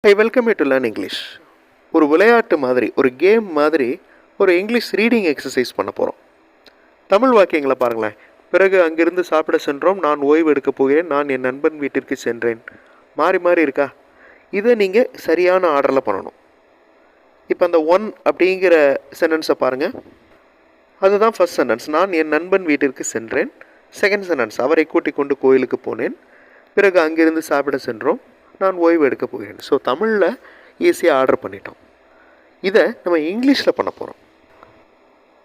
I welcome you to learn English. ஒரு விளையாட்டு மாதிரி, ஒரு கேம் மாதிரி ஒரு இங்கிலீஷ் ரீடிங் எக்ஸசைஸ் பண்ண போகிறோம். தமிழ் வாக்கியங்களை பாருங்களேன். பிறகு அங்கிருந்து சாப்பிட சென்றோம், நான் ஓய்வு எடுக்கப் போகிறேன், நான் என் நண்பன் வீட்டிற்கு சென்றேன். மாறி மாறி இருக்கா? இதை நீங்கள் சரியான ஆர்டரில் பண்ணணும். இப்போ அந்த ஒன் அப்படிங்கிற சென்டென்ஸை பாருங்கள். அதுதான் ஃபர்ஸ்ட் சென்டென்ஸ். நான் என் நண்பன் வீட்டிற்கு சென்றேன். செகண்ட் சென்டென்ஸ், அவரை கூட்டிக் கொண்டு கோயிலுக்கு போனேன். பிறகு அங்கிருந்து சாப்பிட சென்றோம், நான் ஓய்வு எடுக்க போகிறேன். ஸோ தமிழில் ஈஸியாக ஆர்டர் பண்ணிட்டோம். இதை நம்ம இங்கிலீஷில் பண்ண போகிறோம்.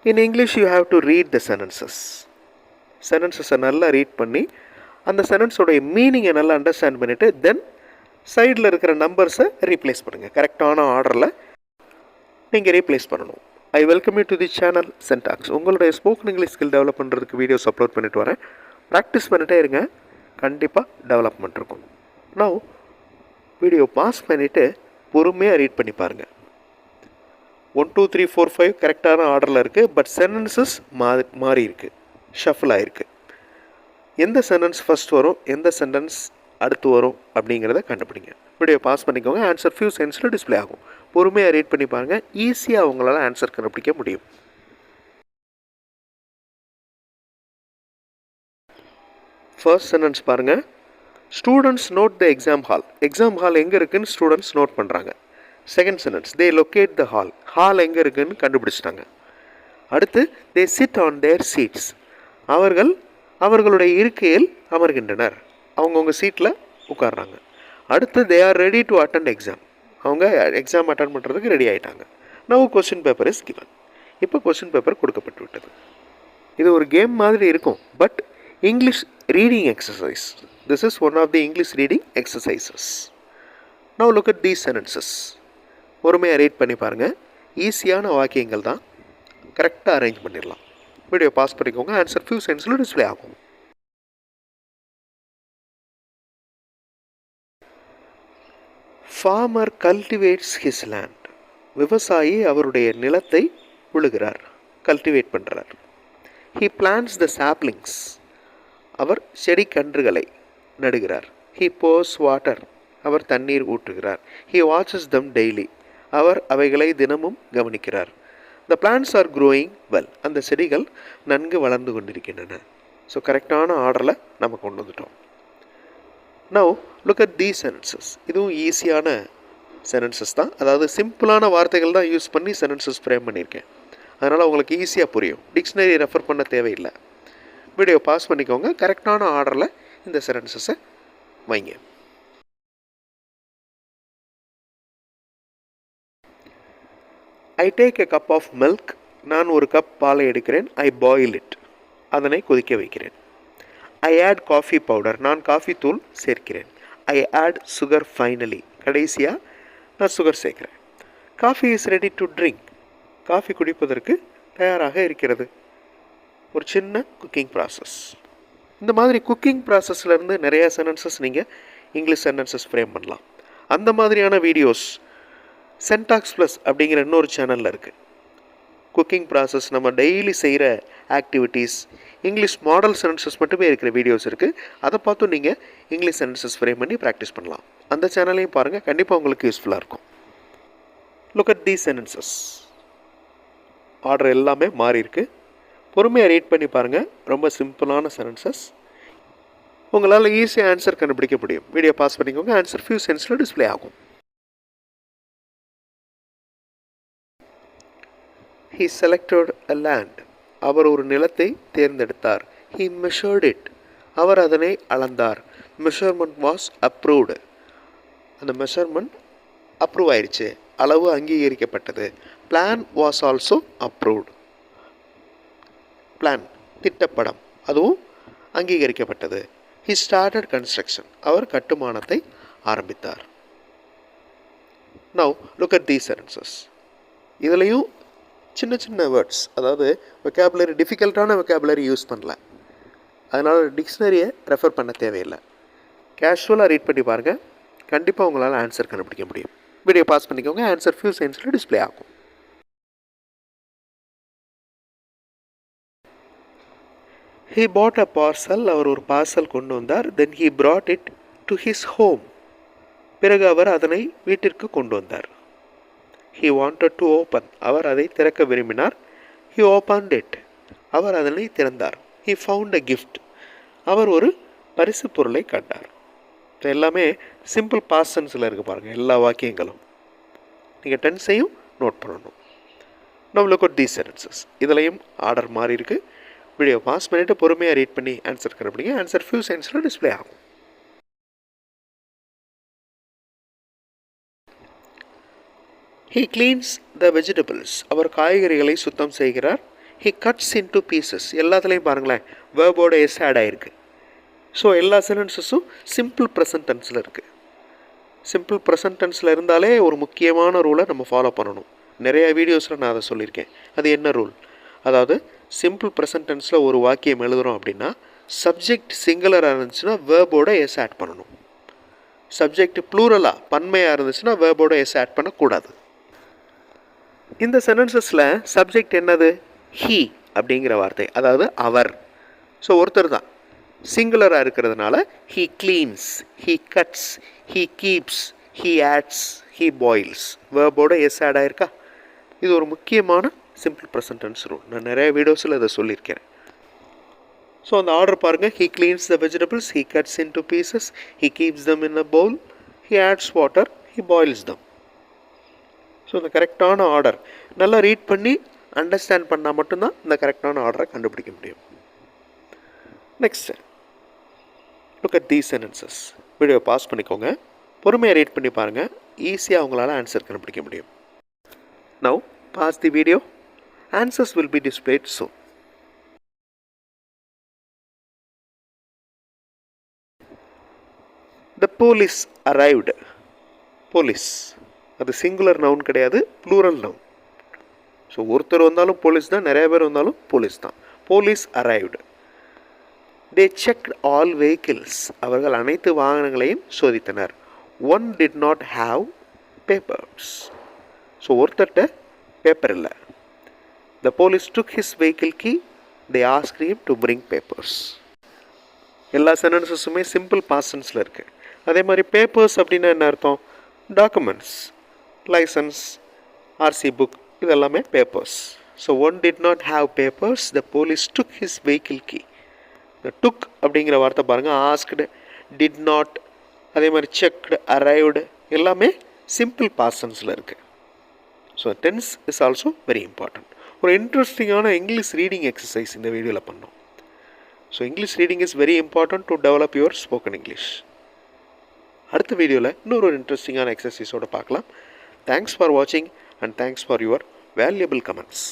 In English you have to read the சென்டென்சஸை நல்லா ரீட் பண்ணி அந்த சென்டென்ஸோடைய மீனிங்கை நல்லா அண்டர்ஸ்டாண்ட் பண்ணிவிட்டு தென் சைடில் இருக்கிற நம்பர்ஸை ரீப்ளேஸ் பண்ணுங்கள். கரெக்டான ஆர்டரில் நீங்கள் ரீப்ளேஸ் பண்ணணும். I welcome you to the channel சென்டாக்ஸ். உங்களுடைய ஸ்போக்கன் இங்கிலீஷ் ஸ்கில் டெவலப் பண்ணுறதுக்கு வீடியோஸ் அப்லோட் பண்ணிட்டு வரேன். ப்ராக்டிஸ் பண்ணிகிட்டே இருங்க, கண்டிப்பாக டெவலப்மெண்ட் இருக்கும். நான் வீடியோ பாஸ் பண்ணிவிட்டு பொறுமையாக ரீட் பண்ணி பாருங்கள். 1 2 3 4 5 கரெக்டான ஆர்டரில் இருக்குது. பட் சென்டென்சஸ் மாறி இருக்குது, ஷஃபில் ஆகிருக்கு. எந்த சென்டென்ஸ் ஃபஸ்ட் வரும், எந்த சென்டென்ஸ் அடுத்து வரும் அப்படிங்கிறத கண்டுபிடிங்க. வீடியோ பாஸ் பண்ணிக்கோங்க. ஆன்சர் ஃபியூ செகண்ட்ஸில் டிஸ்பிளே ஆகும். பொறுமையாக ரீட் பண்ணி பாருங்கள். ஈஸியாக அவங்களால ஆன்சர் கண்டுபிடிக்க முடியும். ஃபர்ஸ்ட் சென்டென்ஸ் பாருங்கள். Students note the exam hall. Exam hall எங்கே இருக்குதுன்னு ஸ்டூடெண்ட்ஸ் நோட் பண்ணுறாங்க. Second sentence, they locate the hall எங்கே இருக்குதுன்னு கண்டுபிடிச்சிட்டாங்க. அடுத்து, they sit on their seats. அவர்களுடைய இருக்கையில் அமர்கின்றனர். அவங்கவுங்க சீட்டில் உட்கார்றாங்க. அடுத்து, they are ready to attend exam. அவங்க எக்ஸாம் அட்டன் பண்ணுறதுக்கு ரெடி ஆகிட்டாங்க. Now question paper is given. இப்போ கொஸ்டின் பேப்பர் கொடுக்கப்பட்டு விட்டது. இது ஒரு கேம் மாதிரி இருக்கும், but English reading exercise. This is one of the English reading exercises. Now look at these sentences. பொறுமையாக ரீட் பண்ணி பாருங்கள். ஈஸியான வாக்கியங்கள் தான், கரெக்டாக அரேஞ்ச் பண்ணிடலாம். வீடியோ பாஸ் பண்ணிக்கோங்க. ஆன்சர் ஃபியூ செகண்ட்ஸில் டிஸ்பிளே ஆகும். Farmer cultivates his land. விவசாயி அவருடைய நிலத்தை உழுகிறார், கல்டிவேட் பண்ணுறார். He plants the saplings. அவர் செடி கன்றுகளை நடுகிறார். He pours water. அவர் தண்ணீர் ஊற்றுகிறார். He watches them daily. அவர் அவைகளை தினமும் கவனிக்கிறார். The plants are growing well. அந்த செடிகள் நன்கு வளர்ந்து கொண்டிருக்கின்றன. ஸோ கரெக்டான ஆர்டரில் நம்ம கொண்டு வந்துட்டோம். Now look at these sentences. இதுவும் ஈஸியான சென்டென்சஸ் தான். அதாவது சிம்பிளான வார்த்தைகள் தான் யூஸ் பண்ணி சென்டென்சஸ் ஃப்ரேம் பண்ணியிருக்கேன். அதனால் உங்களுக்கு ஈஸியாக புரியும். டிக்ஷனரி ரெஃபர் பண்ண தேவையில்லை. வீடியோ பாஸ் பண்ணிக்கோங்க. கரெக்டான ஆர்டரில் இந்த சென்டென்சஸை வைங்க. I take a cup of milk. நான் ஒரு கப் பாலை எடுக்கிறேன். I boil it. அதனை கொதிக்க வைக்கிறேன். I add coffee powder. நான் காஃபி தூள் சேர்க்கிறேன். I add sugar finally. கடைசியாக நான் சுகர் சேர்க்கிறேன். Coffee is ready to drink. காஃபி குடிப்பதற்கு தயாராக இருக்கிறது. ஒரு சின்ன குக்கிங் ப்ராசஸ். இந்த மாதிரி குக்கிங் ப்ராசஸ்லேருந்து நிறையா சென்டென்சஸ் நீங்கள் இங்கிலீஷ் சென்டென்சஸ் ஃப்ரேம் பண்ணலாம். அந்த மாதிரியான வீடியோஸ் சென்டாக்ஸ் ப்ளஸ் அப்படிங்கிற இன்னொரு சேனலில் இருக்குது. குக்கிங் ப்ராசஸ், நம்ம டெய்லி செய்கிற ஆக்டிவிட்டீஸ், இங்கிலீஷ் மாடல் சென்டென்சஸ் மட்டுமே இருக்கிற வீடியோஸ் இருக்குது. அதை பார்த்தும் நீங்கள் இங்கிலீஷ் சென்டென்சஸ் ஃப்ரேம் பண்ணி ப்ராக்டிஸ் பண்ணலாம். அந்த சேனலையும் பாருங்கள், கண்டிப்பாக உங்களுக்கு யூஸ்ஃபுல்லாக இருக்கும். Look at these sentences. Order எல்லாமே மாறி இருக்குது. பொறுமையாக ரீட் பண்ணி பாருங்கள். ரொம்ப சிம்பிளான சென்டென்சஸ். உங்களால் ஈஸியாக ஆன்சர் கண்டுபிடிக்க முடியும். வீடியோ பாஸ் பண்ணிக்கோங்க. ஆன்சர் ஃபியூ செகண்ட்ஸில் டிஸ்பிளே ஆகும். He selected a land. அவர் ஒரு நிலத்தை தேர்ந்தெடுத்தார். He measured it. அவர் அதனை அளந்தார். Measurement was approved. அந்த மெஷர்மெண்ட் அப்ரூவ் ஆயிடுச்சு, அளவு அங்கீகரிக்கப்பட்டது. Plan was also approved. Plan, திட்டப்படம், அதுவும் அங்கீகரிக்கப்பட்டது. He started construction. அவர் கட்டுமானத்தை ஆரம்பித்தார். Now look at these sentences. இதுலேயும் சின்ன சின்ன வேர்ட்ஸ், அதாவது வெக்காபுலரி, டிஃபிகல்ட்டான வெக்காபுலரி யூஸ் பண்ணல. அதனால் டிக்ஷனரியை ரெஃபர் பண்ண தேவையில்லை. கேஷுவலாக ரீட் பண்ணி பாருங்கள். கண்டிப்பாக உங்களால் ஆன்சர் கண்டுபிடிக்க முடியும். வீடியோ பாஸ் பண்ணிக்கோங்க. ஆன்சர் ஃபியூ செகண்ட்ஸில் டிஸ்பிளே ஆகும். He bought a parcel. அவர் ஒரு பார்சல் கொண்டு வந்தார். Then he brought it to his home. பிறகு அவர் அதனை வீட்டிற்கு கொண்டு வந்தார். He wanted to open. அவர் அதை திறக்க விரும்பினார். He opened it. அவர் அதனை திறந்தார். He found a gift. அவர் ஒரு பரிசு பொருளை கண்டார். எல்லாமே சிம்பிள் பாஸ்ட் டென்ஸில் இருக்குது பாருங்கள் எல்லா வாக்கியங்களும். நீங்கள் டென்ஸையும் நோட் பண்ணணும். Now look at these sentences. இதுலையும் ஆர்டர் மாறி இருக்குது. வீடியோ பாஸ் பண்ணிவிட்டு பொறுமையாக ரீட் பண்ணி ஆன்சர் கண்டுபிடிங்க. ஆன்சர் ஃபியூ செகண்ட்ஸில் டிஸ்பிளே ஆகும். He cleans the vegetables. அவர் காய்கறிகளை சுத்தம் செய்கிறார். He cuts into pieces. எல்லாத்துலேயும் பாருங்களேன் வேர்போட எஸ் ஆட் ஆகிருக்கு. ஸோ எல்லா சென்டென்சஸும் சிம்பிள் ப்ரெசன்ட் டென்ஸில் இருக்குது. சிம்பிள் ப்ரெசன்ட் டென்ஸில் இருந்தாலே ஒரு முக்கியமான ரூலை நம்ம ஃபாலோ பண்ணணும். நிறைய வீடியோஸில் நான் அதை சொல்லியிருக்கேன். அது என்ன ரூல்? அதாவது சிம்பிள் ப்ரெசன்ட் டென்ஸில் ஒரு வாக்கியம் எழுதுகிறோம் அப்படின்னா சப்ஜெக்ட் சிங்குலராக இருந்துச்சுன்னா வேர்போட எஸ் ஆட் பண்ணணும். சப்ஜெக்ட் ப்ளூரலாக பன்மையாக இருந்துச்சுன்னா வேர்போட எஸ் ஆட் பண்ணக்கூடாது. இந்த சென்டென்சஸில் சப்ஜெக்ட் என்னது? ஹீ அப்படிங்கிற வார்த்தை, அதாவது அவர். ஸோ ஒருத்தர் தான். சிங்குலராக இருக்கிறதுனால he cleans, he cuts, he keeps, he adds, he boils. வேர்போட எஸ் ஆட் ஆயிருக்கா? இது ஒரு முக்கியமான சிம்பிள் ப்ரெசன்ட் டென்ஸ் ரூல். நான் நிறைய வீடியோஸில் இதை சொல்லியிருக்கேன். ஸோ அந்த ஆர்டர் பாருங்கள். He cleans the vegetables, he cuts into pieces, he keeps them in a bowl, he adds water, he boils them. So இந்த கரெக்டான ஆர்டர் நல்லா ரீட் பண்ணி அண்டர்ஸ்டாண்ட் பண்ணால் மட்டும்தான் இந்த கரெக்டான ஆர்டரை கண்டுபிடிக்க முடியும். Next look at these sentences. Video pass பண்ணிக்கோங்க, பொறுமையாக ரீட் பண்ணி பாருங்கள். ஈஸியாக உங்களால் ஆன்சர் கண்டுபிடிக்க முடியும். Now pause the video. Answers will be displayed soon. The police arrived. Police அது சிங்குலர் நவுன் கிடையாது, ப்ளூரல் நவுன். ஸோ ஒருத்தர் வந்தாலும் போலீஸ் தான், நிறைய பேர் வந்தாலும் போலீஸ் தான். Police arrived. They checked all vehicles. அவர்கள் அனைத்து வாகனங்களையும் சோதித்தனர். One did not have papers. So ஒருத்தர்கிட்ட பேப்பர் இல்லை. The police took his vehicle key. They asked him to bring papers. எல்லா சென்டென்சஸுமே சிம்பிள் பாஸ்ட் டென்ஸில் இருக்குது. அதே மாதிரி பேப்பர்ஸ் அப்படின்னா என்ன அர்த்தம்? டாக்குமெண்ட்ஸ், லைசன்ஸ், ஆர்சி புக், இதெல்லாமே papers. So one did not have papers. The police took his vehicle key. இந்த டுக் அப்படிங்கிற வார்த்தை பாருங்கள். ஆஸ்க்டு, டிட் நாட், அதே மாதிரி செக்டு, அரைவ்டு எல்லாமே சிம்பிள் பாஸ்ட் டென்ஸில் இருக்குது. So tense is also very important. ஒரு இன்ட்ரெஸ்டிங்கான இங்கிலீஷ் ரீடிங் எக்ஸசைஸ் இந்த வீடியோவில் பண்ணோம். So English reading is very important to develop your spoken English. அடுத்த வீடியோவில் இன்னொரு இன்ட்ரெஸ்டிங்கான எக்ஸசைஸோடு பார்க்கலாம். தேங்க்ஸ் ஃபார் வாட்சிங் and thanks for your valuable comments.